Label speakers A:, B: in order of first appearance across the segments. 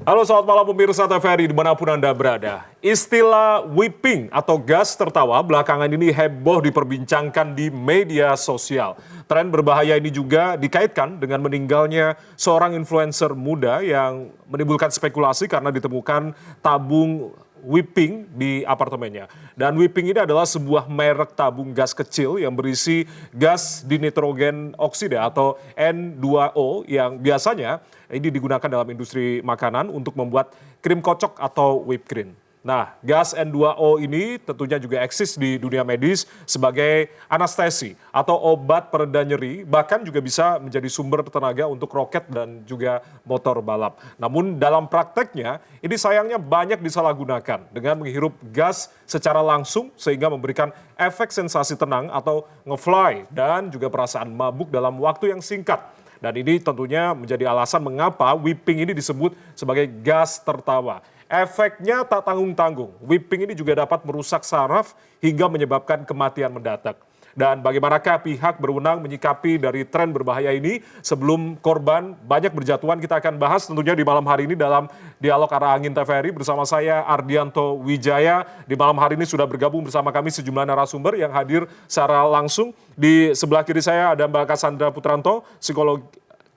A: Halo, selamat malam pemirsa TVRI dimanapun Anda berada. Istilah whipping atau gas tertawa belakangan ini heboh diperbincangkan di media sosial. Tren berbahaya ini juga dikaitkan dengan meninggalnya seorang influencer muda yang menimbulkan spekulasi karena ditemukan tabung whipping di apartemennya. Dan whipping ini adalah sebuah merek tabung gas kecil yang berisi gas dinitrogen oksida atau N2O yang biasanya ini digunakan dalam industri makanan untuk membuat krim kocok atau whipped cream. Nah, gas N2O ini tentunya juga eksis di dunia medis sebagai anestesi atau obat pereda nyeri, bahkan juga bisa menjadi sumber tenaga untuk roket dan juga motor balap. Namun dalam prakteknya, ini sayangnya banyak disalahgunakan dengan menghirup gas secara langsung sehingga memberikan efek sensasi tenang atau nge-fly dan juga perasaan mabuk dalam waktu yang singkat. Dan ini tentunya menjadi alasan mengapa whipping ini disebut sebagai gas tertawa. Efeknya tak tanggung-tanggung. Whipping ini juga dapat merusak saraf hingga menyebabkan kematian mendadak. Dan bagaimanakah pihak berwenang menyikapi dari tren berbahaya ini sebelum korban banyak berjatuhan, kita akan bahas tentunya di malam hari ini dalam Dialog Arah Angin TVRI bersama saya Ardianto Wijaya. Di malam hari ini sudah bergabung bersama kami sejumlah narasumber yang hadir secara langsung. Di sebelah kiri saya ada Mbak Cassandra Putranto, psikolog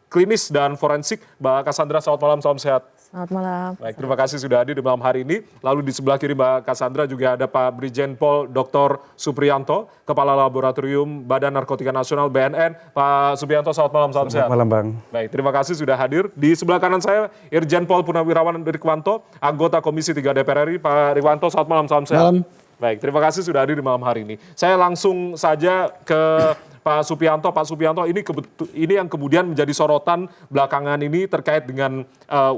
A: klinis dan forensik. Mbak Cassandra, selamat malam, salam sehat.
B: Selamat malam.
A: Baik, terima kasih sudah hadir di malam hari ini. Lalu di sebelah kiri Mbak Cassandra juga ada Pak Brigjen Pol Dr. Supriyanto, Kepala Laboratorium Badan Narkotika Nasional BNN. Pak Supriyanto, selamat malam, salam sehat.
C: Selamat malam, Bang.
A: Baik, terima kasih sudah hadir. Di sebelah kanan saya Irjen Pol Purnawirawan Rikwanto, anggota Komisi 3 DPR RI. Pak Rikwanto, selamat malam, salam sehat.
C: Malam.
A: Baik, terima kasih sudah hadir di malam hari ini. Saya langsung saja ke Pak Supriyanto. Pak Supriyanto, ini yang kemudian menjadi sorotan belakangan ini terkait dengan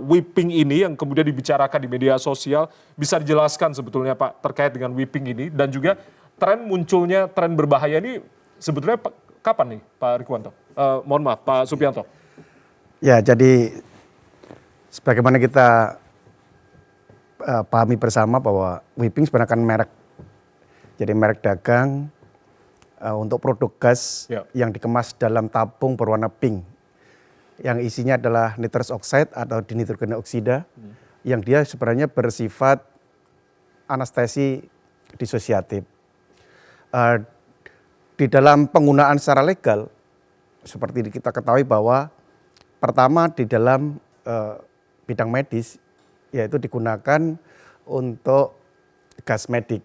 A: whipping ini yang kemudian dibicarakan di media sosial. Bisa dijelaskan sebetulnya Pak terkait dengan whipping ini dan juga munculnya tren berbahaya ini sebetulnya kapan nih Pak Rikwanto? Mohon maaf Pak Supriyanto.
C: Ya, jadi sebagaimana kita pahami bersama bahwa whipping sebenarnya kan merek. Jadi merek dagang untuk produk gas yang dikemas dalam tabung berwarna pink. Yang isinya adalah nitrous oxide atau dinitrogen oksida. Yang dia sebenarnya bersifat anestesi disosiatif. Di dalam penggunaan secara legal, seperti kita ketahui bahwa pertama di dalam bidang medis, yaitu digunakan untuk gas medik.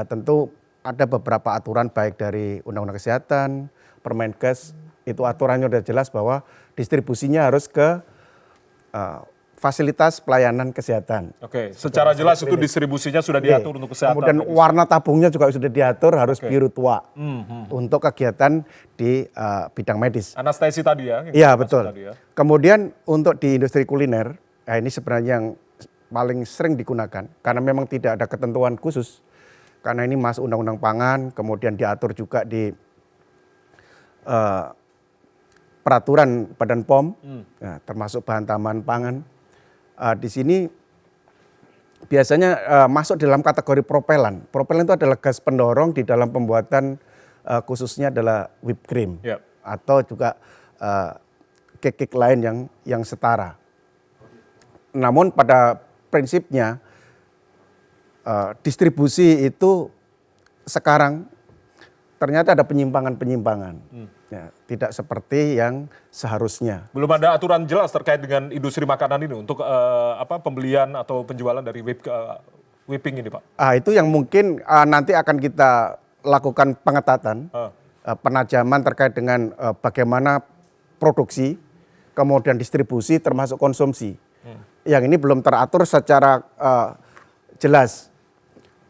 C: Tentu ada beberapa aturan baik dari Undang-Undang Kesehatan, Permenkes, itu aturannya sudah jelas bahwa distribusinya harus ke fasilitas pelayanan kesehatan.
A: Oke, secara jelas itu distribusinya sudah diatur untuk kesehatan.
C: Kemudian warna tabungnya juga sudah diatur harus biru tua untuk kegiatan di bidang medis.
A: Anestesi tadi ya?
C: Iya, betul. Kemudian untuk di industri kuliner, ini sebenarnya yang paling sering digunakan karena memang tidak ada ketentuan khusus. Karena ini masuk undang-undang pangan, kemudian diatur juga di peraturan Badan POM, termasuk bahan tambahan pangan. Di sini biasanya masuk dalam kategori propelan. Propelan itu adalah gas pendorong di dalam pembuatan khususnya adalah whipped cream atau juga cake lain yang setara. Namun pada prinsipnya distribusi itu sekarang ternyata ada penyimpangan-penyimpangan. Ya, tidak seperti yang seharusnya.
A: Belum ada aturan jelas terkait dengan industri makanan ini untuk pembelian atau penjualan dari whipping ini, Pak?
C: Itu yang mungkin nanti akan kita lakukan pengetatan, penajaman terkait dengan bagaimana produksi, kemudian distribusi termasuk konsumsi. Yang ini belum teratur secara jelas.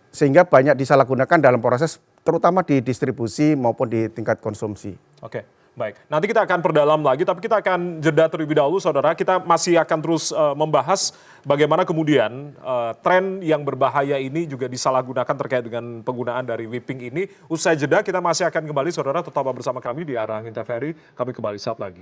C: Sehingga banyak disalahgunakan dalam proses terutama di distribusi maupun di tingkat konsumsi.
A: Oke, baik. Nanti kita akan perdalam lagi, tapi kita akan jeda terlebih dahulu, saudara. Kita masih akan terus membahas bagaimana kemudian tren yang berbahaya ini juga disalahgunakan terkait dengan penggunaan dari whipping ini. Usai jeda, kita masih akan kembali, saudara. Tetap bersama kami di Arah Angin TVRI. Kami kembali saat lagi.